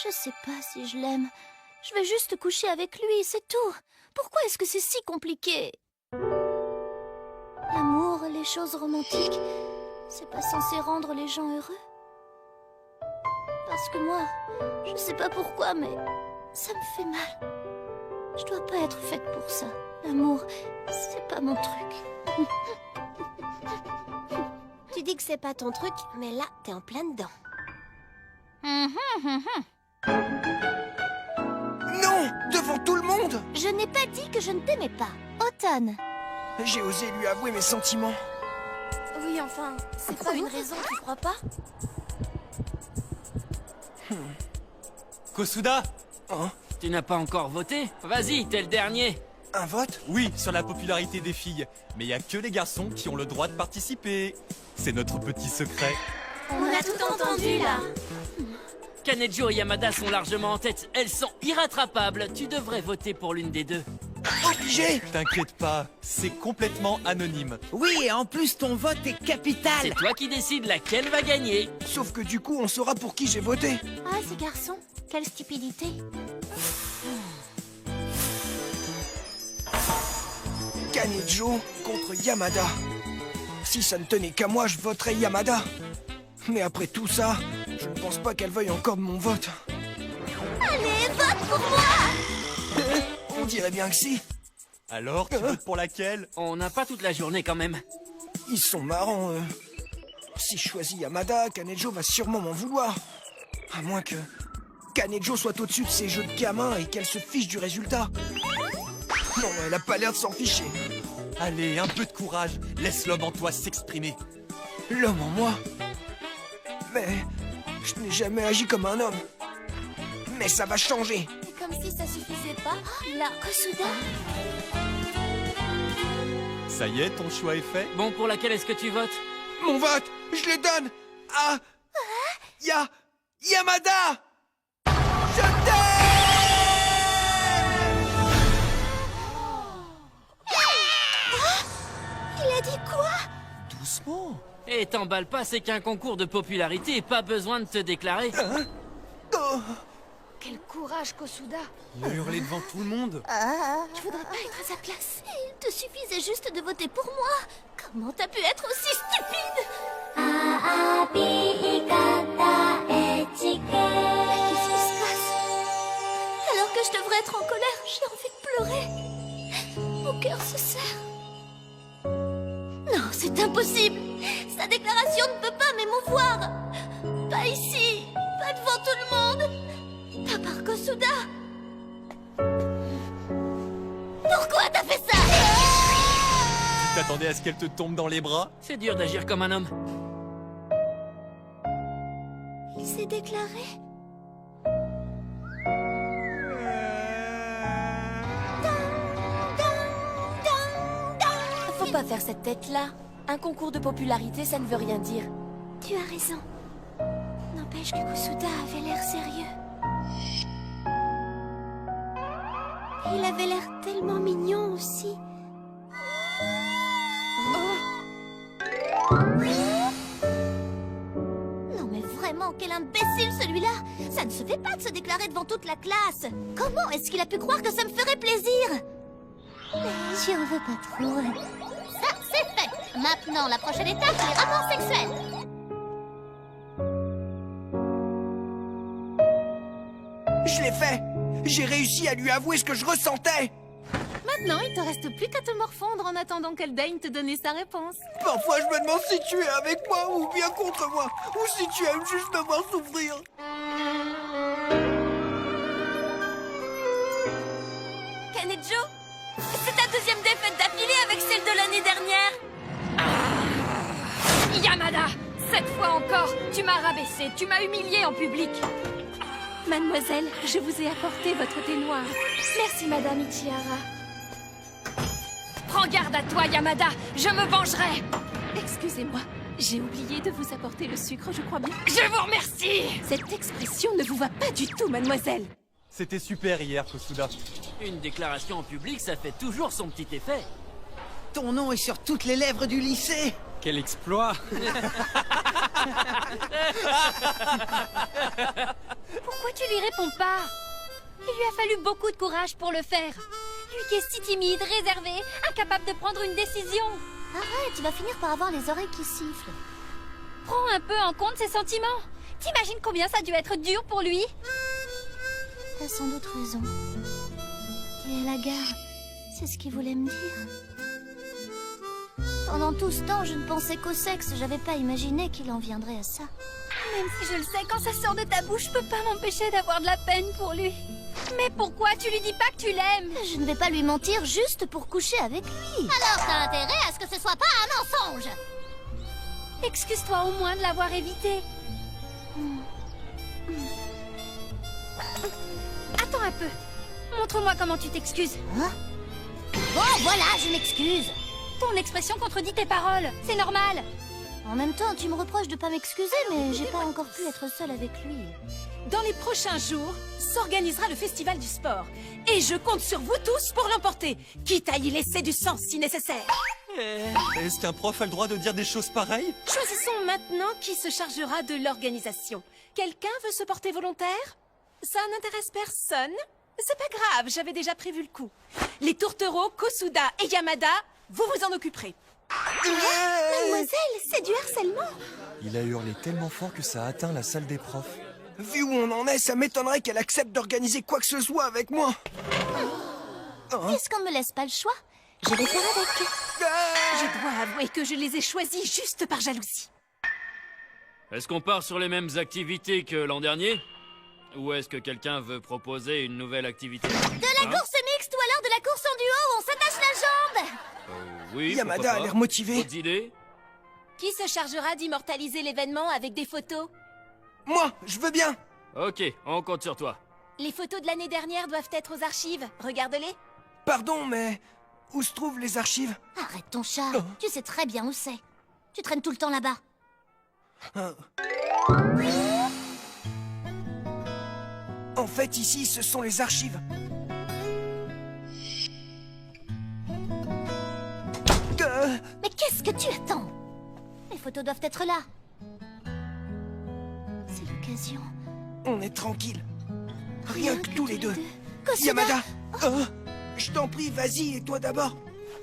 Je sais pas si je l'aime. Je veux juste coucher avec lui, c'est tout. Pourquoi est-ce que c'est si compliqué? L'amour, les choses romantiques, c'est pas censé rendre les gens heureux? Parce que moi, je sais pas pourquoi, mais ça me fait mal. Je dois pas être faite pour ça. L'amour, c'est pas mon truc. Tu dis que c'est pas ton truc, mais là, t'es en plein dedans. Non! Devant tout le monde! Je n'ai pas dit que je ne t'aimais pas. Automne. J'ai osé lui avouer mes sentiments. Oui, enfin, c'est pas une raison, tu crois pas? Kosuda, Hein? tu n'as pas encore voté? Vas-y, t'es le dernier. Un vote? Oui, sur la popularité des filles. Mais il n'y a que les garçons qui ont le droit de participer. C'est notre petit secret. On a tout entendu, là. Kanejo et Yamada sont largement en tête. Elles sont irrattrapables. Tu devrais voter pour l'une des deux. Obligé! T'inquiète pas, c'est complètement anonyme. Oui, et en plus, ton vote est capital. C'est toi qui décides laquelle va gagner. Sauf que du coup, on saura pour qui j'ai voté. Ah, ces garçons, quelle stupidité. Kanejo contre Yamada. Si ça ne tenait qu'à moi, je voterais Yamada. Mais après tout ça, je ne pense pas qu'elle veuille encore de mon vote. Allez, vote pour moi! On dirait bien que si. Alors, tu votes pour laquelle? On n'a pas toute la journée quand même. Ils sont marrants, eux. Si je choisis Yamada, Kanejo va sûrement m'en vouloir. À moins que Kanejo soit au-dessus de ses jeux de gamin et qu'elle se fiche du résultat. Non, elle a pas l'air de s'en ficher. Allez, un peu de courage. Laisse l'homme en toi s'exprimer. L'homme en moi. Mais je n'ai jamais agi comme un homme. Mais ça va changer. Et comme si ça suffisait pas. Là, Kosuda. Ça y est, ton choix est fait? Bon, pour laquelle est-ce que tu votes? Mon vote, je le donne à Yamada. Je t'aime. Il a dit quoi? Doucement. Et t'emballe pas, c'est qu'un concours de popularité. Pas besoin de te déclarer. Oh. Quel courage, Kosuda. Il a hurlé devant tout le monde. Je voudrais pas être à sa place. Il te suffisait juste de voter pour moi. Comment t'as pu être aussi stupide? Qu'est-ce qui se passe? Alors que je devrais être en colère, j'ai envie de pleurer. Mon cœur se serre. Non, c'est impossible. Sa déclaration ne peut pas m'émouvoir. Pas ici, pas devant tout le monde. Pas par Kosuda. Pourquoi t'as fait ça? Tu t'attendais à ce qu'elle te tombe dans les bras? C'est dur d'agir comme un homme. Il s'est déclaré. Faut pas faire cette tête-là. Un concours de popularité, ça ne veut rien dire. Tu as raison. N'empêche que Kosuda avait l'air sérieux. Il avait l'air tellement mignon aussi. Non mais vraiment, quel imbécile celui-là! Ça ne se fait pas de se déclarer devant toute la classe! Comment est-ce qu'il a pu croire que ça me ferait plaisir? Mais j'y en veux pas trop. Ça, c'est fait! Maintenant, la prochaine étape, les rapports sexuels! Je l'ai fait. J'ai réussi à lui avouer ce que je ressentais. Maintenant, il te reste plus qu'à te morfondre en attendant qu'elle daigne te donner sa réponse. Parfois, je me demande si tu es avec moi ou bien contre moi, ou si tu aimes juste me voir souffrir. Kanejo, c'est ta deuxième défaite d'affilée avec celle de l'année dernière. Yamada, cette fois encore, tu m'as rabaissé, tu m'as humilié en public. Mademoiselle, je vous ai apporté votre thé noir. Merci, Madame Ichihara. Prends garde à toi, Yamada, je me vengerai. Excusez-moi, j'ai oublié de vous apporter le sucre, je crois bien. Je vous remercie. Cette expression ne vous va pas du tout, mademoiselle. C'était super hier, Kosuda. Une déclaration en public, ça fait toujours son petit effet. Ton nom est sur toutes les lèvres du lycée. Quel exploit! Pourquoi tu lui réponds pas? Il lui a fallu beaucoup de courage pour le faire. Lui qui est si timide, réservé, incapable de prendre une décision. Arrête, tu vas finir par avoir les oreilles qui sifflent. Prends un peu en compte ses sentiments. T'imagines combien ça a dû être dur pour lui? T'as sans doute raison. Et à la gare, c'est ce qu'il voulait me dire. Pendant tout ce temps, je ne pensais qu'au sexe. J'avais pas imaginé qu'il en viendrait à ça. Même si je le sais, quand ça sort de ta bouche, je peux pas m'empêcher d'avoir de la peine pour lui. Mais pourquoi tu lui dis pas que tu l'aimes? Je ne vais pas lui mentir juste pour coucher avec lui. Alors t'as intérêt à ce que ce soit pas un mensonge. Excuse-toi au moins de l'avoir évité. Attends un peu. Montre-moi comment tu t'excuses. Bon, voilà, je m'excuse. Ton expression contredit tes paroles. C'est normal. En même temps, tu me reproches de pas m'excuser, mais j'ai pas encore pu être seule avec lui. Dans les prochains jours, s'organisera le festival du sport. Et je compte sur vous tous pour l'emporter, quitte à y laisser du sang si nécessaire. Est-ce qu'un prof a le droit de dire des choses pareilles? Choisissons maintenant qui se chargera de l'organisation. Quelqu'un veut se porter volontaire? Ça n'intéresse personne? C'est pas grave, j'avais déjà prévu le coup. Les tourtereaux, Kosuda et Yamada, vous vous en occuperez. Mademoiselle, c'est du harcèlement. Il a hurlé tellement fort que ça a atteint la salle des profs. Vu où on en est, ça m'étonnerait qu'elle accepte d'organiser quoi que ce soit avec moi. Est-ce qu'on me laisse pas le choix? Je vais faire avec. Je dois avouer que je les ai choisis juste par jalousie. Est-ce qu'on part sur les mêmes activités que l'an dernier? Ou est-ce que quelqu'un veut proposer une nouvelle activité? De la course mixte ou alors de la course en duo où on s'attache la jambe? Oui, Yamada pourquoi a pas. l'air motivée. D'autres idées? Qui se chargera d'immortaliser l'événement avec des photos? Moi, je veux bien. Ok, on compte sur toi. Les photos de l'année dernière doivent être aux archives. Regarde-les. Pardon, mais où se trouvent les archives? Arrête ton chat. Tu sais très bien où c'est. Tu traînes tout le temps là-bas. En fait, ici, ce sont les archives. Mais qu'est-ce que tu attends? Les photos doivent être là. C'est l'occasion. On est tranquille. Rien que tous les deux. Kosuda. Yamada, je t'en prie, vas-y, et toi d'abord.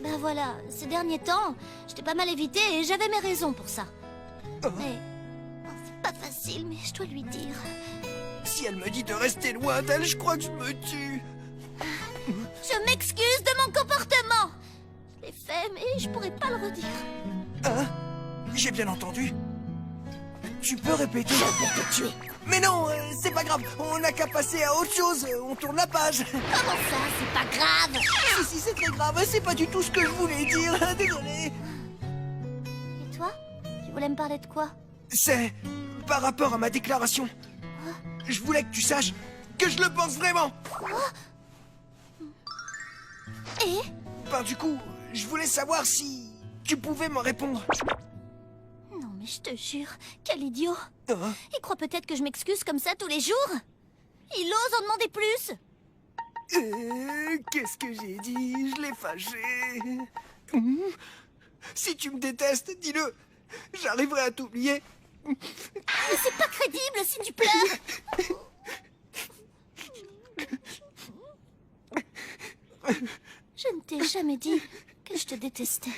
Ben voilà, ces derniers temps, je t'ai pas mal évité et j'avais mes raisons pour ça. Mais... c'est pas facile, mais je dois lui dire. Si elle me dit de rester loin d'elle, je crois que je me tue. Je m'excuse de mon comportement. Je l'ai fait, mais je pourrais pas le redire. Hein? J'ai bien entendu. Tu peux répéter? Je vais te tuer. Mais non, c'est pas grave, on n'a qu'à passer à autre chose, on tourne la page. Comment ça, c'est pas grave? Si, c'est très grave, c'est pas du tout ce que je voulais dire, désolé. Et toi? Tu voulais me parler de quoi? C'est par rapport à ma déclaration. Je voulais que tu saches que je le pense vraiment. Et? Ben du coup, je voulais savoir si tu pouvais me répondre. Non mais je te jure, quel idiot. Hein? Il croit peut-être que je m'excuse comme ça tous les jours. Il ose en demander plus. Qu'est-ce que j'ai dit? Je l'ai fâché. Si tu me détestes, dis-le. J'arriverai à t'oublier. Mais c'est pas crédible si tu pleures. Je ne t'ai jamais dit que je te détestais.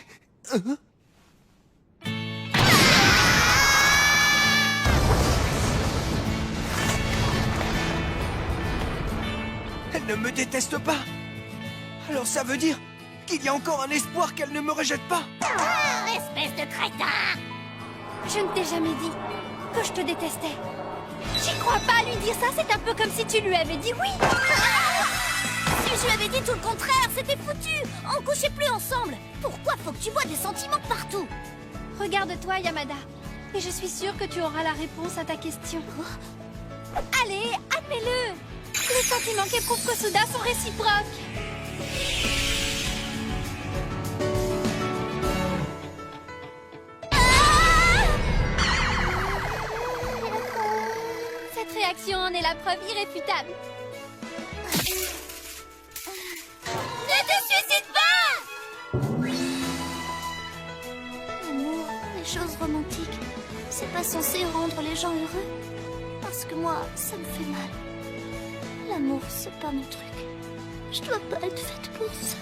Elle ne me déteste pas. Alors ça veut dire qu'il y a encore un espoir qu'elle ne me rejette pas. Espèce de crétin! Je ne t'ai jamais dit que je te détestais. J'y crois pas à lui dire ça, c'est un peu comme si tu lui avais dit oui. Si je lui avais dit tout le contraire, c'était foutu. On couchait plus ensemble. Pourquoi faut que tu vois des sentiments partout? Regarde-toi, Yamada. Et je suis sûre que tu auras la réponse à ta question. Allez, admets-le. Les sentiments qu'éprouve Kosuda sont réciproques. Cette réaction en est la preuve irréfutable. Ne te suicide pas! L'amour, les choses romantiques, c'est pas censé rendre les gens heureux. Parce que moi, ça me fait mal. L'amour, c'est pas mon truc. Je dois pas être faite pour ça.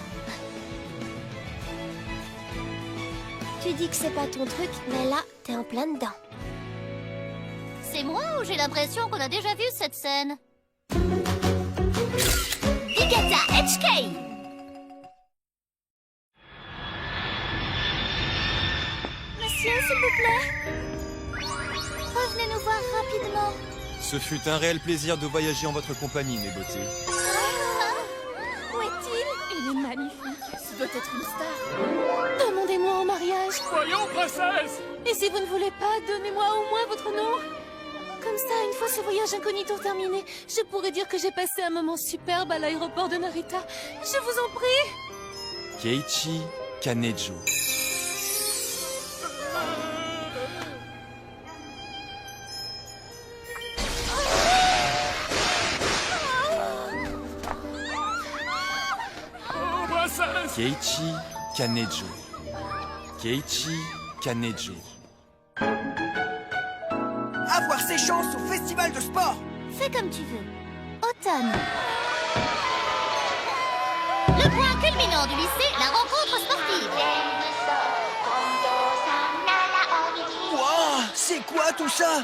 Tu dis que c'est pas ton truc, mais là, t'es en plein dedans. C'est moi ou j'ai l'impression qu'on a déjà vu cette scène? Digata HK! Monsieur, s'il vous plaît. Revenez nous voir rapidement. Ce fut un réel plaisir de voyager en votre compagnie, mes beautés. Où est-il? Il est magnifique. Ce doit être une star. Demandez-moi en mariage. Voyons, princesse! Et si vous ne voulez pas, donnez-moi au moins votre nom. Comme ça, une fois ce voyage incognito terminé, je pourrais dire que j'ai passé un moment superbe à l'aéroport de Narita. Je vous en prie. Keiichi Kanejo. Oh, princesse! Keiichi Kanejo. Keiichi Kanejo. Avoir ses chances au festival de sport. Fais comme tu veux. Automne. Le point culminant du lycée, la rencontre sportive. Wow, c'est quoi tout ça?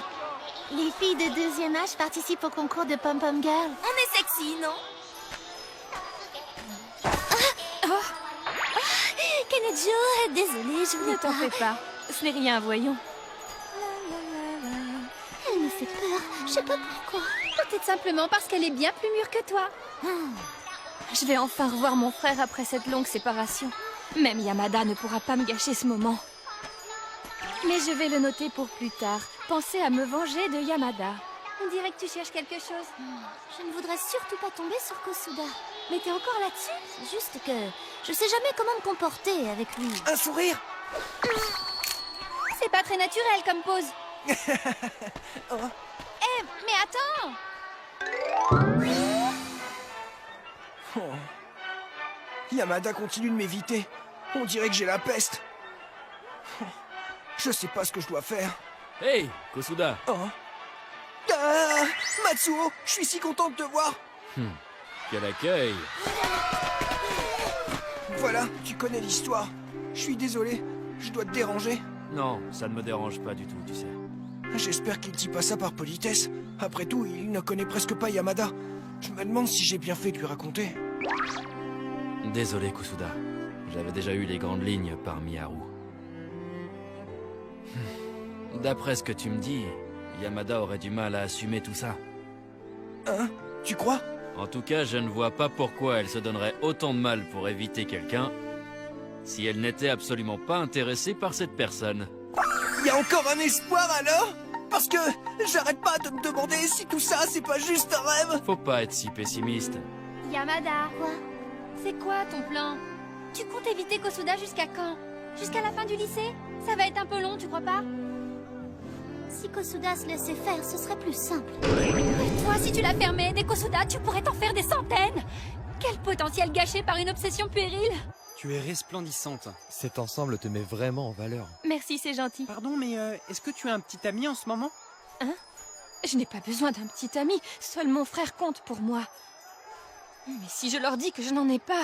Les filles de deuxième âge participent au concours de Pom Pom Girl. On est sexy, non? Kanejo, désolée, je voulais Ne t'en fais pas. Ce n'est rien, voyons. Elle me fait peur. Je sais pas pourquoi. Peut-être simplement parce qu'elle est bien plus mûre que toi. Je vais enfin revoir mon frère après cette longue séparation. Même Yamada ne pourra pas me gâcher ce moment. Mais je vais le noter pour plus tard. Pensez à me venger de Yamada. On dirait que tu cherches quelque chose. Je ne voudrais surtout pas tomber sur Kosuda. Mais t'es encore là-dessus? C'est juste que je sais jamais comment me comporter avec lui. Un sourire? C'est pas très naturel comme pose. Oh. Eh, mais attends! Oh. Yamada continue de m'éviter. On dirait que j'ai la peste. Oh. Je sais pas ce que je dois faire. Hey, Kosuda! Oh. Ah, Matsuo, je suis si content de te voir. Quel accueil! Voilà, tu connais l'histoire. Je suis désolé, je dois te déranger. Non, ça ne me dérange pas du tout, tu sais. J'espère qu'il dit pas ça par politesse. Après tout, il ne connaît presque pas Yamada. Je me demande si j'ai bien fait de lui raconter. Désolé, Kosuda. J'avais déjà eu les grandes lignes par Miharu. D'après ce que tu me dis, Yamada aurait du mal à assumer tout ça. Hein? Tu crois? En tout cas, je ne vois pas pourquoi elle se donnerait autant de mal pour éviter quelqu'un si elle n'était absolument pas intéressée par cette personne. Y a encore un espoir alors? Parce que j'arrête pas de me demander si tout ça c'est pas juste un rêve. Faut pas être si pessimiste. Yamada, Quoi? c'est quoi ton plan? Tu comptes éviter Kosuda jusqu'à quand? Jusqu'à la fin du lycée? Ça va être un peu long, tu crois pas? Si Kosuda se laissait faire, ce serait plus simple. Et toi, si tu la permets, des Kosuda, tu pourrais t'en faire des centaines! Quel potentiel gâché par une obsession puérile! Tu es resplendissante. Cet ensemble te met vraiment en valeur. Merci, c'est gentil. Pardon, mais est-ce que tu as un petit ami en ce moment? Je n'ai pas besoin d'un petit ami, seul mon frère compte pour moi. Mais si je leur dis que je n'en ai pas...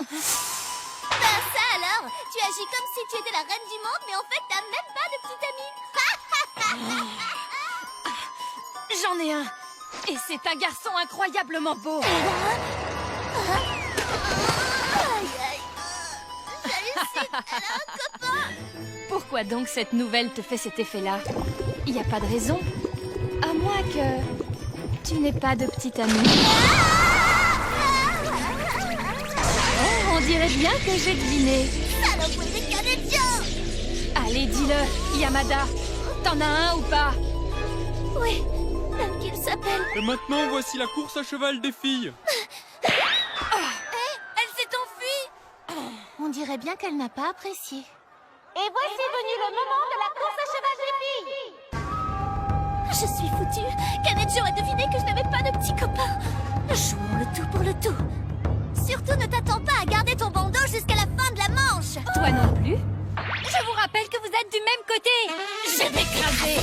Ben ça alors? Tu agis comme si tu étais la reine du monde, mais en fait t'as même pas de petit ami. J'en ai un! Et c'est un garçon incroyablement beau! Pourquoi donc cette nouvelle te fait cet effet-là? Il n'y a pas de raison. À moins que... tu n'aies pas de petit ami. Oh, on dirait bien que j'ai deviné. Saloperie de Kanejo! Allez, dis-le, Yamada. T'en as un ou pas? Oui, même qu'il s'appelle. Et maintenant, voici la course à cheval des filles. Elle s'est enfuie! On dirait bien qu'elle n'a pas apprécié. Et voici venu le moment de la course à cheval des filles. Je suis foutue. Kanejo a deviné que je n'avais pas de petit copain. Jouons le tout pour le tout. Surtout ne t'attends pas à garder ton bandeau jusqu'à la fin de la manche. Toi non plus? Je vous rappelle que vous êtes du même côté. Je vais craser.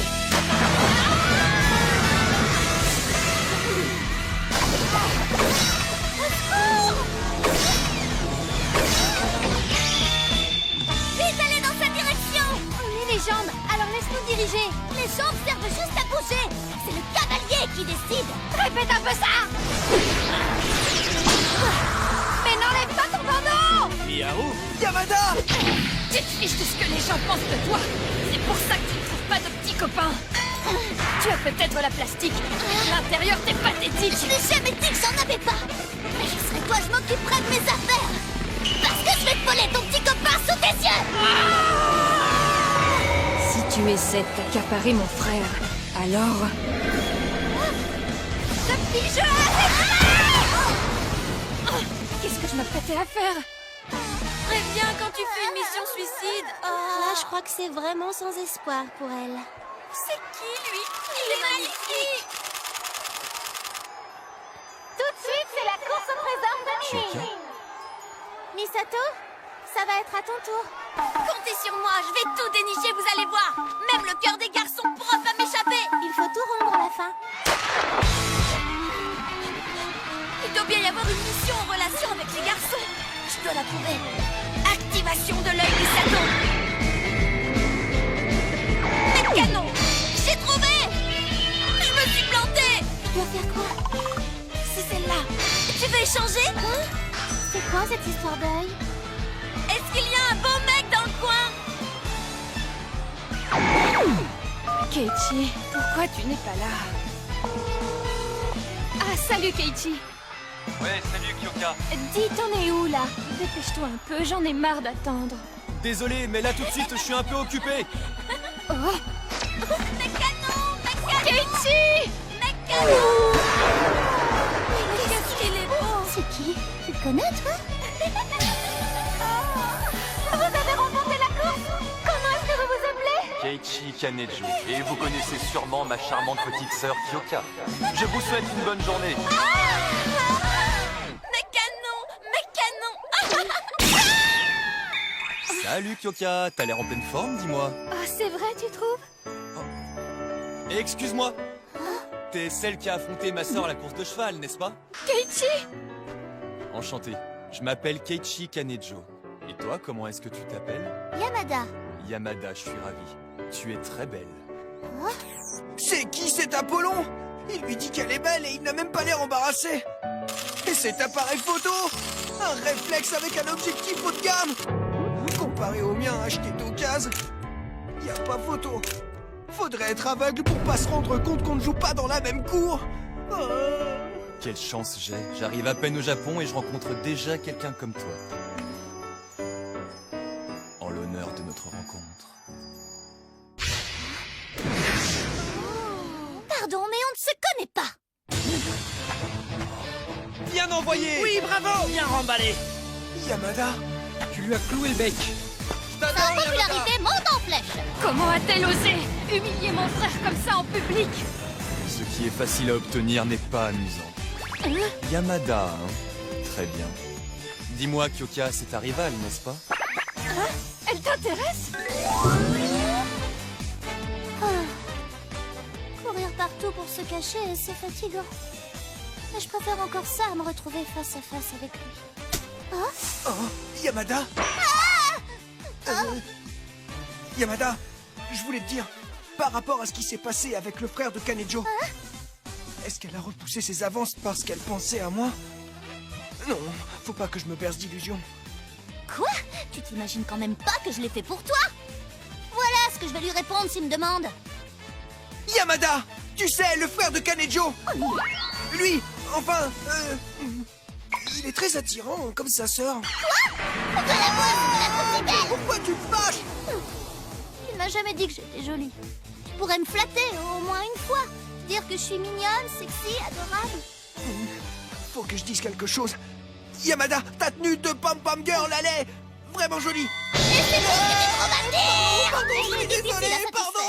Mickey qui décide. Répète un peu ça. Mais n'enlève pas ton bandeau. Miaou! Yamada! Tu te fiches de ce que les gens pensent de toi. C'est pour ça que tu ne trouves pas de petits copains. Tu as peut-être la plastique, mais à l'intérieur t'es pathétique. Je n'ai jamais dit que j'en avais pas. Mais je serais toi, je m'occuperai de mes affaires. Parce que je vais te voler ton petit copain sous tes yeux. Si tu essaies de t'accaparer mon frère, alors... Ce petit jeu Qu'est-ce que je m'apprêtais à faire? Préviens quand tu fais une mission suicide. Là, je crois que c'est vraiment sans espoir pour elle. C'est qui, lui? Il est magnifique. Tout de suite, c'est la course au trésor de Chica? Misato, ça va être à ton tour. Comptez sur moi, je vais tout dénicher, vous allez voir. Même le cœur des garçons pourra pas m'échapper. Il faut tout rendre à la fin. Il doit bien y avoir une mission en relation avec les garçons. Je dois la trouver. Activation de l'œil du Sato. Canon. J'ai trouvé. Je me suis plantée. Tu dois faire quoi? C'est celle-là. Tu veux échanger? C'est quoi cette histoire d'œil? Est-ce qu'il y a un beau mec dans le coin? Keiichi, pourquoi tu n'es pas là? Ah, salut Keiichi. Ouais, salut Kyoka. Dis, t'en es où là? Dépêche-toi un peu, j'en ai marre d'attendre. Désolé, mais là tout de suite, je suis un peu occupé. Oh, Mécano. Keiichi! Mécano. Mais qu'est-ce qu'il est beau. C'est qui? Tu le connais, toi? Vous avez remporté la course? Comment est-ce que vous vous appelez? Keiichi Kanejo, et vous connaissez sûrement ma charmante petite sœur Kyoka. Je vous souhaite une bonne journée. Mécano. Salut Kyoka, t'as l'air en pleine forme, dis-moi. Oh, c'est vrai, tu trouves? Et excuse-moi, t'es celle qui a affronté ma sœur à la course de cheval, n'est-ce pas? Keiichi! Enchanté, je m'appelle Keiichi Kanejo. Et toi, comment est-ce que tu t'appelles? Yamada. Yamada, je suis ravi. Tu es très belle. C'est qui cet Apollon? Il lui dit qu'elle est belle et il n'a même pas l'air embarrassé. Et cet appareil photo? Un réflexe avec un objectif haut de gamme. Comparé au mien acheté d'occasion, y a pas photo. Faudrait être aveugle pour pas se rendre compte qu'on ne joue pas dans la même cour. Quelle chance j'ai. J'arrive à peine au Japon et je rencontre déjà quelqu'un comme toi. En l'honneur de notre rencontre. Pardon, mais on ne se connaît pas. Bien envoyé. Oui, bravo! Bien remballé. Yamada, Tu lui as cloué le bec. Sa popularité monte en flèche. Comment a-t-elle osé humilier mon frère comme ça en public? Ce qui est facile à obtenir n'est pas amusant. Yamada, hein? Très bien. Dis-moi, Kyoka, c'est ta rivale, n'est-ce pas? Elle t'intéresse? Courir partout pour se cacher, c'est fatigant. Mais je préfère encore ça à me retrouver face à face avec lui. Oh, Yamada. Yamada, je voulais te dire, par rapport à ce qui s'est passé avec le frère de Kanejo, est-ce qu'elle a repoussé ses avances parce qu'elle pensait à moi? Non, faut pas que je me berce d'illusions. Quoi? Tu t'imagines quand même pas que je l'ai fait pour toi? Voilà ce que je vais lui répondre s'il me demande. Yamada, tu sais, le frère de Kanejo. Lui, enfin, il est très attirant, comme sa sœur. Pourquoi tu me fâches? Il m'a jamais dit que j'étais jolie. Tu pourrais me flatter au moins une fois. Dire que je suis mignonne, sexy, adorable. Faut que je dise quelque chose. Yamada, ta tenue de pom-pom girl, elle est vraiment jolie. Pardon, je suis désolé, pardon.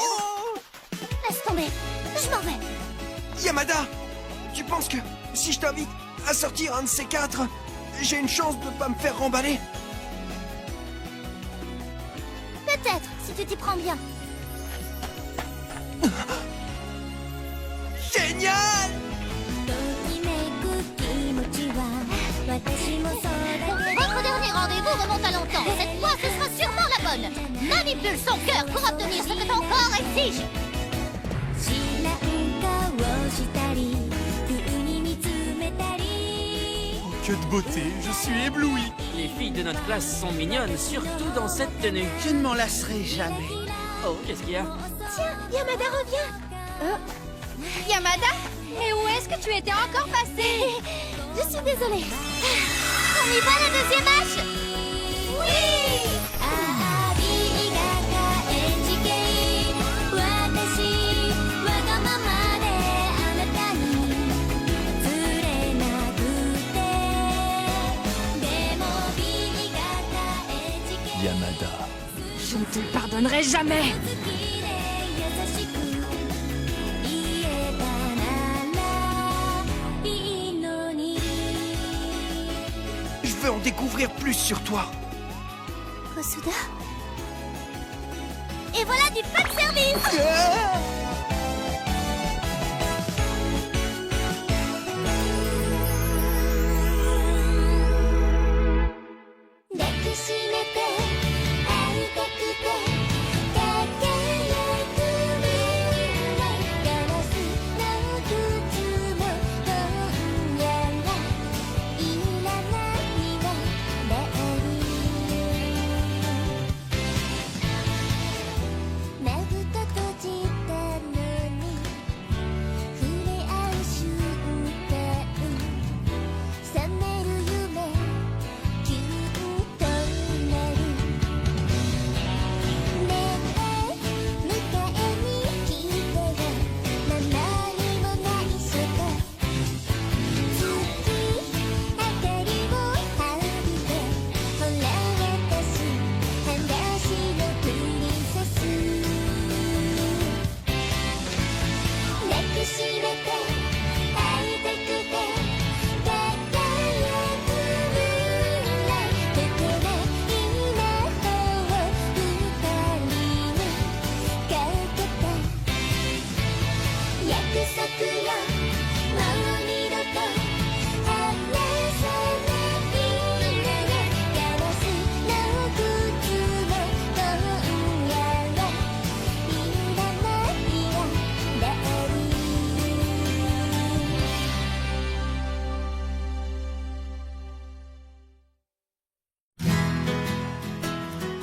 Laisse tomber, je m'en vais. Yamada, tu penses que si je t'invite à sortir un de ces quatre, j'ai une chance de pas me faire remballer? Peut-être, si tu t'y prends bien. Génial! Votre dernier rendez-vous remonte à longtemps. Cette fois, ce sera sûrement la bonne. Manipule son cœur pour obtenir ce que ton corps exige. Oh, que de beauté, je suis ébloui. Les filles de notre classe sont mignonnes, surtout dans cette tenue. Je ne m'en lasserai jamais. Oh, qu'est-ce qu'il y a? Tiens, Yamada revient. Yamada? Et où est-ce que tu étais encore passé? Je suis désolée. On y va, la deuxième hache. Oui. Yamada. Je ne te le pardonnerai jamais. Je veux en découvrir plus sur toi. Kosuda. Et voilà du fan service.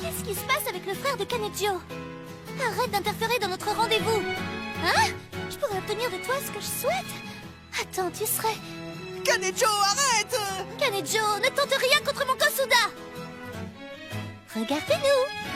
Qu'est-ce qui se passe avec le frère de Kanejiro? Arrête d'interférer dans notre rendez-vous. Hein? Je pourrais obtenir de toi ce que je souhaite. Attends, tu serais... Kanejiro, arrête! Kanejiro, ne tente rien contre mon Kosuda. Regardez-nous.